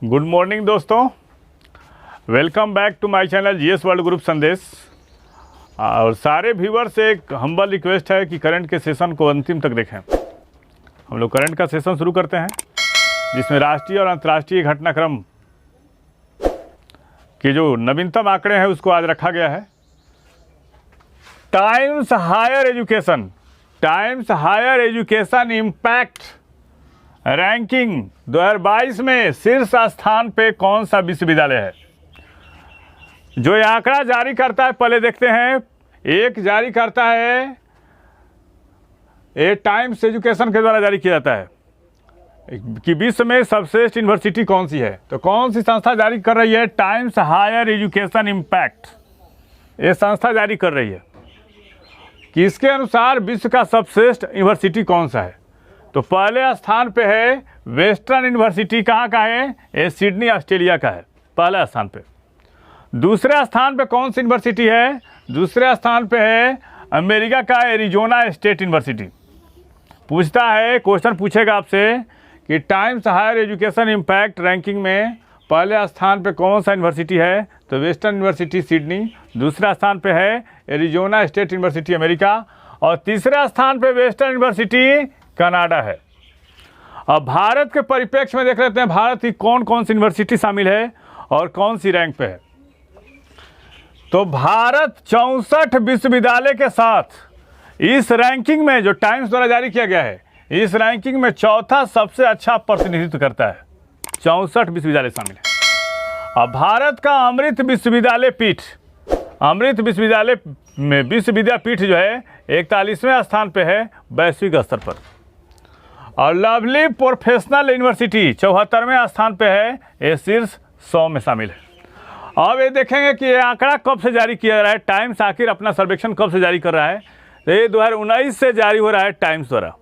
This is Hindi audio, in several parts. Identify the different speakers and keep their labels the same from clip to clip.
Speaker 1: गुड मॉर्निंग दोस्तों, welcome back to my channel GS world group Sandesh. और सारे व्यूअर से एक हम्बल रिक्वेस्ट है कि करंट के सेशन को अंतिम तक देखें। हम लोग करंट का सेशन शुरू करते हैं, जिसमें राष्ट्रीय और अंतर्राष्ट्रीय घटनाक्रम के जो नवीनतम आंकड़े हैं उसको आज रखा गया है। Times Higher Education Impact ranking 2022 में शीर्ष स्थान पे कौन सा विश्वविद्यालय है? जो ये आंकड़ा जारी करता है, पहले देखते हैं। एक जारी करता है, ये टाइम्स एजुकेशन के द्वारा जारी किया जाता है कि विश्व में सर्वश्रेष्ठ यूनिवर्सिटी कौन सी है। तो कौन सी संस्था जारी कर रही है? टाइम्स हायर एजुकेशन इम्पैक्ट, ये संस्था जारी कर रही है कि इसके अनुसार विश्व का सर्वश्रेष्ठ यूनिवर्सिटी कौन सा है। तो पहले स्थान पे है वेस्टर्न यूनिवर्सिटी। कहाँ का है? ये सिडनी ऑस्ट्रेलिया का है, पहले स्थान पे। दूसरे स्थान पे कौन सी यूनिवर्सिटी है? दूसरे स्थान पे है अमेरिका का एरिजोना स्टेट यूनिवर्सिटी। पूछता है, क्वेश्चन पूछेगा आपसे कि Times Higher Education Impact ranking में पहले स्थान पे कौन सा यूनिवर्सिटी है? तो वेस्टर्न यूनिवर्सिटी सिडनी। दूसरा स्थान पे है एरिजोना स्टेट यूनिवर्सिटी अमेरिका, और तीसरा स्थान पे वेस्टर्न यूनिवर्सिटी कनाडा है। अब भारत के परिप्रेक्ष्य में देख लेते हैं भारत की कौन कौन सी यूनिवर्सिटी शामिल है और कौन सी रैंक पे है। तो भारत 64 विश्वविद्यालय के साथ इस रैंकिंग में, जो टाइम्स द्वारा जारी किया गया है, इस रैंकिंग में चौथा सबसे अच्छा प्रतिनिधित्व करता है। 64 विश्वविद्यालय शामिल है। अब भारत का अमृत विश्वविद्यालय पीठ, अमृत विश्वविद्यालय में विश्व विद्यापीठ जो है 41वें स्थान पे है वैश्विक स्तर पर। और लवली प्रोफेशनल यूनिवर्सिटी 74वें स्थान पे है, ये शीर्ष 100 में शामिल है। अब ये देखेंगे कि ये आंकड़ा कब से जारी किया जा रहा है। टाइम्स आखिर अपना सर्वेक्षण कब से जारी कर रहा है? तो ये 2019 से जारी हो रहा है टाइम्स द्वारा।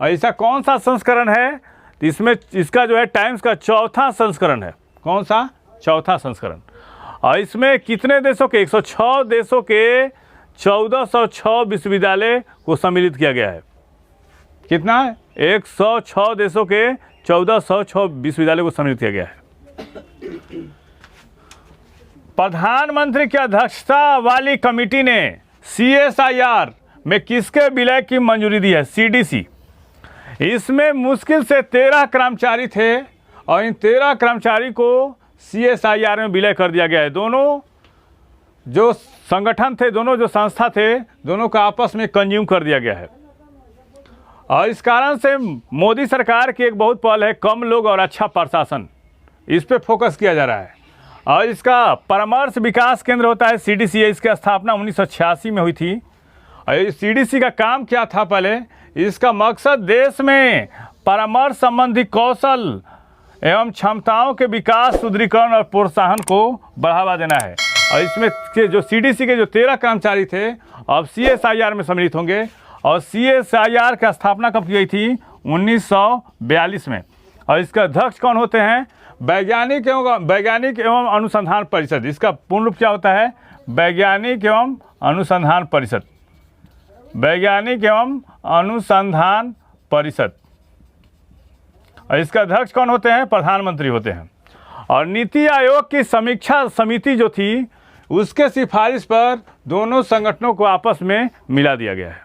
Speaker 1: और ऐसा कौन सा संस्करण है? तो इसमें इसका जो है टाइम्स का चौथा संस्करण है। कौन सा? चौथा संस्करण। और इसमें कितने देशों के? 106 देशों के 1406 विश्वविद्यालय को सम्मिलित किया गया है। कितना? 106 देशों के 1406 विश्वविद्यालय को सम्मिलित किया गया है। प्रधानमंत्री की अध्यक्षता वाली कमेटी ने CSIR में किसके विलय की मंजूरी दी है? CDC। इसमें मुश्किल से 13 कर्मचारी थे और इन 13 कर्मचारी को CSIR में विलय कर दिया गया है। दोनों जो संगठन थे, दोनों जो संस्था थे, दोनों का आपस में कंज्यूम कर दिया गया है। और इस कारण से मोदी सरकार की एक बहुत पहल है, कम लोग और अच्छा प्रशासन। इस पे फोकस किया जा रहा है। और इसका परामर्श विकास केंद्र होता है CDC। इसकी स्थापना 1986 में हुई थी। और CDC का काम क्या था? पहले इसका मकसद देश में परामर्श संबंधी कौशल एवं क्षमताओं के विकास, सुदृढ़ीकरण और प्रोत्साहन को बढ़ावा देना है। और इसमें के जो CDC के जो 13 कर्मचारी थे अब CSIR में सम्मिलित होंगे। और CSIR की स्थापना कब की गई थी? 1942 में। और इसका अध्यक्ष कौन होते हैं? वैज्ञानिक एवं अनुसंधान परिषद। इसका पूर्ण रूप क्या होता है? वैज्ञानिक एवं अनुसंधान परिषद। वैज्ञानिक एवं अनुसंधान परिषद। और इसका अध्यक्ष कौन होते हैं? प्रधानमंत्री होते हैं। और नीति आयोग की समीक्षा समिति जो थी, उसके सिफारिश पर दोनों संगठनों को आपस में मिला दिया गया है।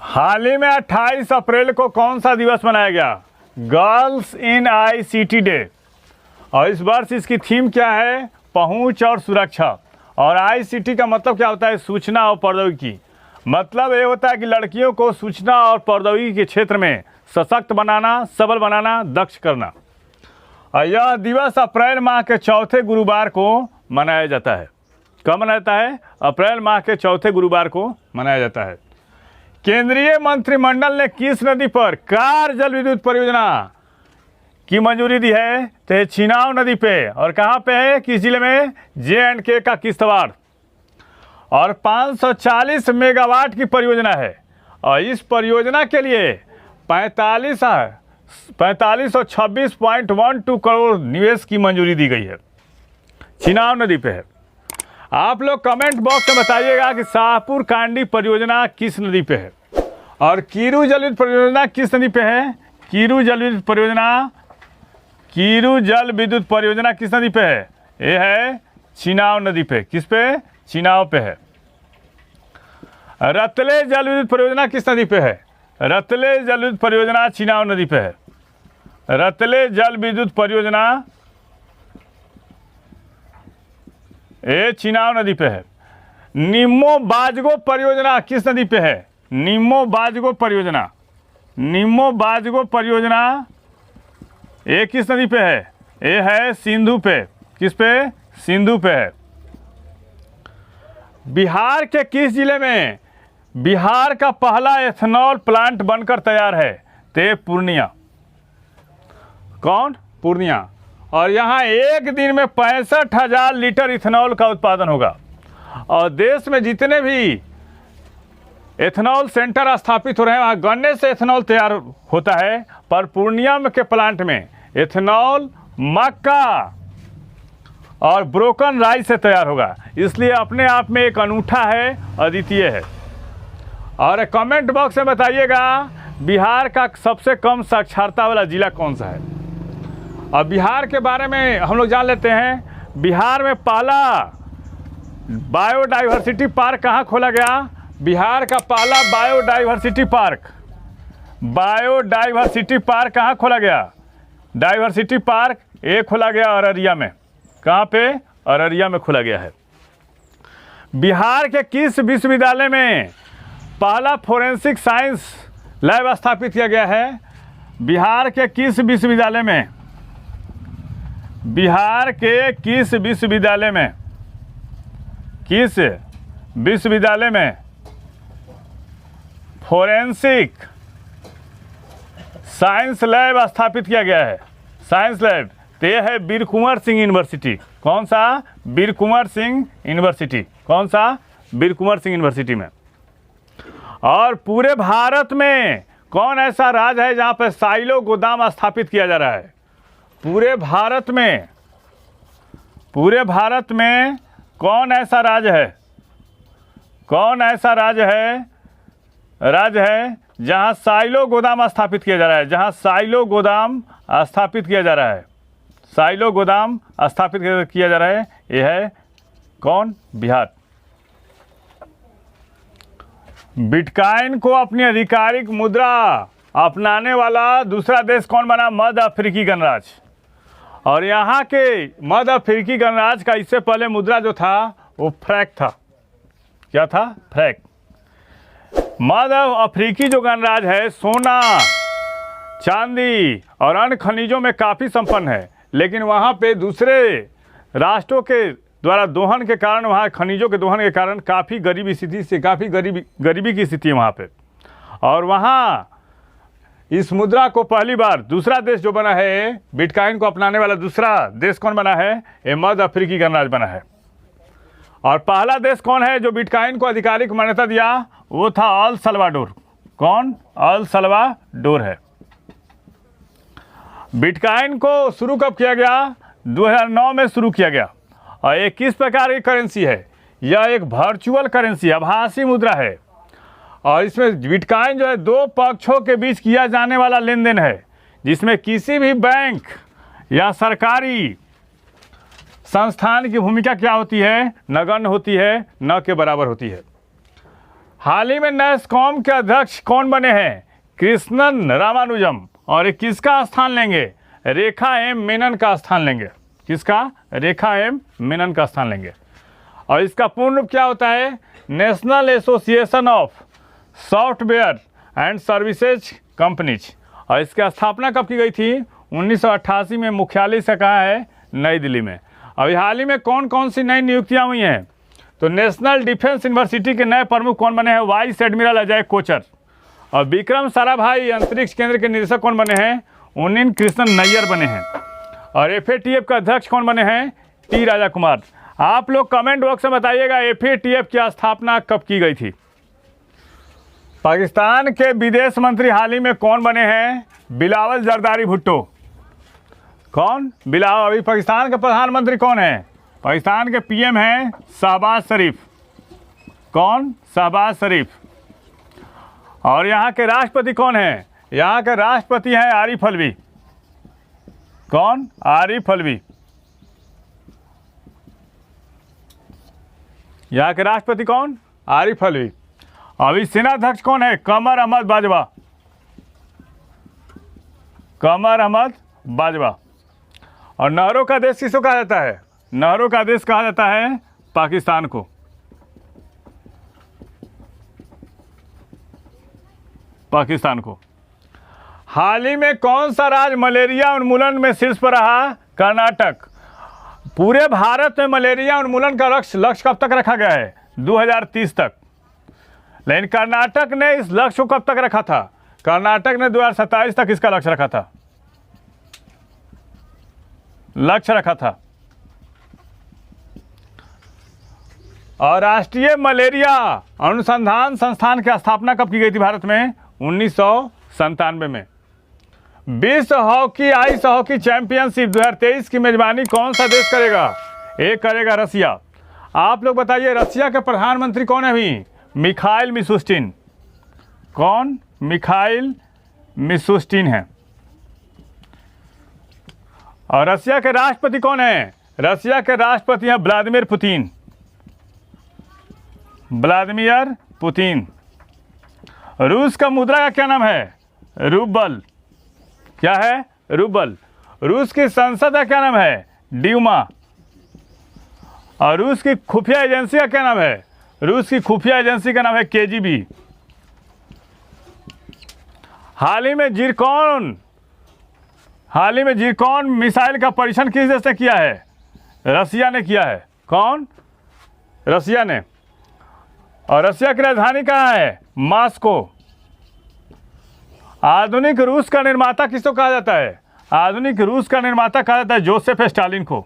Speaker 1: हाल ही में 28 अप्रैल को कौन सा दिवस मनाया गया? Girls in ICT day. और इस वर्ष इसकी थीम क्या है? पहुंच और सुरक्षा। और ICT का मतलब क्या होता है? सूचना और प्रौद्योगिकी। मतलब ये होता है कि लड़कियों को सूचना और प्रौद्योगिकी के क्षेत्र में सशक्त बनाना, सबल बनाना, दक्ष करना। और यह दिवस अप्रैल माह के चौथे गुरुवार को मनाया जाता है। कब मनाया जाता है? अप्रैल माह के चौथे गुरुवार को मनाया जाता है। केंद्रीय मंत्रिमंडल ने किस नदी पर कार जल विद्युत परियोजना की मंजूरी दी है? तो चिनाब नदी पे। और कहाँ पे है? किस जिले में? J&K का किश्तवाड़। और 540 मेगावाट की परियोजना है। और इस परियोजना के लिए 4526.12 करोड़ निवेश की मंजूरी दी गई है। चिनाब नदी पे है। आप लोग कमेंट बॉक्स में बताइएगा कि शाहपुर कांडी परियोजना किस नदी पे है और कीरू जलविद्युत परियोजना किस नदी पे है। कीरू जलविद्युत परियोजना कीरू जल विद्युत परियोजना किस नदी पे है? ये है चिनाव नदी पे। किस पे? चिनाव पे है। रतले जल विद्युत परियोजना किस नदी पे है? रतले जल विद्युत परियोजना चिनाव नदी पे है। रतले जल विद्युत परियोजना ये चिनाव नदी पे है। निम्मो बाजगो परियोजना किस नदी पे है? निम्मो बाजगो परियोजना, निम्मो बाजगो परियोजना ये किस नदी पे है? ये है सिंधु पे। किस पे? सिंधु पे है। बिहार के किस जिले में बिहार का पहला एथेनॉल प्लांट बनकर तैयार है? ते पूर्णिया। कौन? पूर्णिया। और यहाँ एक दिन में 65,000 लीटर इथेनॉल का उत्पादन होगा। और देश में जितने भी एथेनॉल सेंटर स्थापित हो रहे हैं वहाँ गन्ने से एथेनॉल तैयार होता है, पर पूर्णिया के प्लांट में एथेनॉल मक्का और ब्रोकन राइस से तैयार होगा। इसलिए अपने आप में एक अनूठा है, अद्वितीय है। और कमेंट बॉक्स में बताइएगा बिहार का सबसे कम साक्षरता वाला जिला कौन सा है। अब बिहार के बारे में हम लोग जान लेते हैं। बिहार में पहला बायोडाइवर्सिटी पार्क कहाँ खोला गया? बिहार का पहला बायोडाइवर्सिटी पार्क कहाँ खोला गया? डाइवर्सिटी पार्क ये खोला गया अररिया में। कहाँ पे? अररिया में खोला गया है। बिहार के किस विश्वविद्यालय में पहला फोरेंसिक साइंस लैब स्थापित किया गया है? बिहार के किस विश्वविद्यालय में? बिहार के किस विश्वविद्यालय में? किस विश्वविद्यालय में फोरेंसिक साइंस लैब स्थापित किया गया है? साइंस लैब तो यह है वीर कुंवर सिंह यूनिवर्सिटी। कौन सा? वीर कुंवर सिंह यूनिवर्सिटी। कौन सा? वीर कुंवर सिंह यूनिवर्सिटी में। और पूरे भारत में कौन ऐसा राज्य है जहां पर साइलो गोदाम स्थापित किया जा रहा है? पूरे भारत में कौन ऐसा राज्य है? कौन ऐसा राज्य है जहां साइलो गोदाम स्थापित किया जा रहा है? जहां साइलो गोदाम स्थापित किया जा रहा है, साइलो गोदाम स्थापित किया जा रहा है, यह है कौन? बिहार। बिटकॉइन को अपनी आधिकारिक मुद्रा अपनाने वाला दूसरा देश कौन बना? मध्य अफ्रीकी गणराज्य। और यहाँ के मध्य अफ्रीकी गणराज्य का इससे पहले मुद्रा जो था वो फ्रैंक था। क्या था? फ्रैंक। मध्य अफ्रीकी जो गणराज्य है सोना, चांदी और अन्य खनिजों में काफ़ी संपन्न है, लेकिन वहाँ पे दूसरे राष्ट्रों के द्वारा दोहन के कारण, वहाँ खनिजों के दोहन के कारण काफ़ी गरीबी की स्थिति है वहाँ पे। और वहाँ इस मुद्रा को पहली बार दूसरा देश जो बना है बिटकॉइन को अपनाने वाला दूसरा देश कौन बना है? ये मध्य अफ्रीकी गणराज्य बना है। और पहला देश कौन है जो बिटकॉइन को आधिकारिक मान्यता दिया? वो था अल सल्वाडोर। कौन? अल सल्वाडोर है। बिटकॉइन को शुरू कब किया गया? 2009 में शुरू किया गया। और ये किस प्रकार की करेंसी है? यह एक वर्चुअल करेंसी, आभासी मुद्रा है। और इसमें बिटकॉइन जो है दो पक्षों के बीच किया जाने वाला लेन देन है, जिसमें किसी भी बैंक या सरकारी संस्थान की भूमिका क्या होती है? नगण्य होती है, न के बराबर होती है। हाल ही में नैस्कॉम के अध्यक्ष कौन बने हैं? कृष्णन रामानुजम। और ये किसका स्थान लेंगे? रेखा एम मेनन का स्थान लेंगे। किसका? रेखा एम मेनन का स्थान लेंगे। और इसका पूर्ण रूप क्या होता है? National association of software and services companies. और इसकी स्थापना कब की गई थी? 1988 में। मुख्यालय से कहाँ है? नई दिल्ली में। अभी हाल ही में कौन कौन सी नई नियुक्तियां हुई हैं? तो नेशनल डिफेंस यूनिवर्सिटी के नए प्रमुख कौन बने हैं? Vice admiral Ajay Kochar. और विक्रम साराभाई अंतरिक्ष केंद्र के निदेशक कौन बने हैं? उन्नीन कृष्णन नैयर बने हैं। और FATF का अध्यक्ष कौन बने हैं? T राजा कुमार। आप लोग कमेंट बॉक्स में बताइएगा FATF की स्थापना कब की गई थी? पाकिस्तान के विदेश मंत्री हाल ही में कौन बने हैं? बिलावल जरदारी भुट्टो। कौन? बिलावल। अभी पाकिस्तान के प्रधानमंत्री कौन है? पाकिस्तान के PM हैं शहबाज शरीफ। कौन? शहबाज शरीफ। और यहाँ के राष्ट्रपति कौन है? यहाँ के राष्ट्रपति हैं आरिफ अलवी। कौन? आरिफ अलवी। यहाँ के राष्ट्रपति कौन? आरिफ अलवी। अभी सेनाध्यक्ष कौन है? कमर अहमद बाजवा। कमर अहमद बाजवा। और नहरों का देश किसको कहा जाता है? नहरों का देश कहा जाता है पाकिस्तान को। पाकिस्तान को। हाल ही में कौन सा राज्य मलेरिया उन्मूलन में शीर्ष पर रहा? कर्नाटक। पूरे भारत में मलेरिया उन्मूलन का लक्ष्य कब तक रखा गया है? 2030 तक। लेकिन कर्नाटक ने इस लक्ष्य को कब तक रखा था? कर्नाटक ने 2027 तक इसका लक्ष्य रखा था। और राष्ट्रीय मलेरिया अनुसंधान संस्थान की स्थापना कब की गई थी भारत में? 1997 में। विश्व हॉकी आइस हॉकी चैंपियनशिप 2023 की मेजबानी कौन सा देश करेगा? एक करेगा रसिया। आप लोग बताइए, रसिया के प्रधानमंत्री कौन है अभी? Mikhail Mishustin. कौन? मिखाइल मिशुस्टिन है। और रसिया के राष्ट्रपति कौन है? रसिया के राष्ट्रपति हैं व्लादिमीर पुतिन। Vladimir Putin. रूस का मुद्रा का क्या नाम है? रूबल। क्या है? रूबल। रूस की संसद का क्या नाम है? ड्यूमा। और रूस की खुफिया एजेंसी का क्या नाम है? रूस की खुफिया एजेंसी का नाम है केजीबी। हाल ही में जिरकॉन मिसाइल का परीक्षण किस देश ने किया है? रसिया ने किया है। कौन? रसिया ने। और रसिया की राजधानी कहाँ है? मॉस्को। आधुनिक रूस का निर्माता किसको कहा जाता है? आधुनिक रूस का निर्माता कहा जाता है जोसेफ स्टालिन को।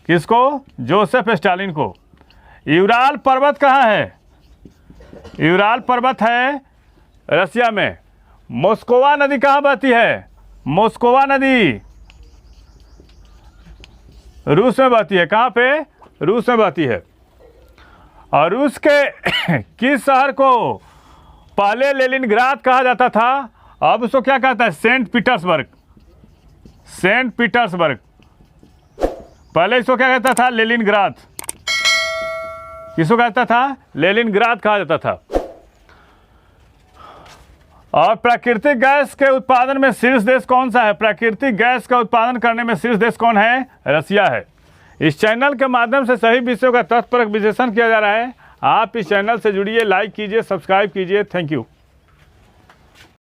Speaker 1: किसको? जोसेफ स्टालिन को। यूराल पर्वत कहाँ है? यूराल पर्वत है रसिया में। मोस्कोवा नदी कहाँ बहती है? मोस्कोवा नदी रूस में बहती है। कहाँ पे? रूस में बहती है। और रूस के किस शहर को पहले लेनिनग्राद कहा जाता था, अब उसको क्या कहता है? Saint Petersburg. Saint Petersburg. पहले इसको क्या कहता था? लेनिनग्राद। किसको कहता था? लेनिनग्राद कहा जाता था। और प्राकृतिक गैस के उत्पादन में शीर्ष देश कौन सा है? प्राकृतिक गैस का उत्पादन करने में शीर्ष देश कौन है? रसिया है। इस चैनल के माध्यम से सही विषयों का तथ्यपरक विश्लेषण किया जा रहा है। आप इस चैनल से जुड़िए, लाइक कीजिए, सब्सक्राइब कीजिए। Thank you.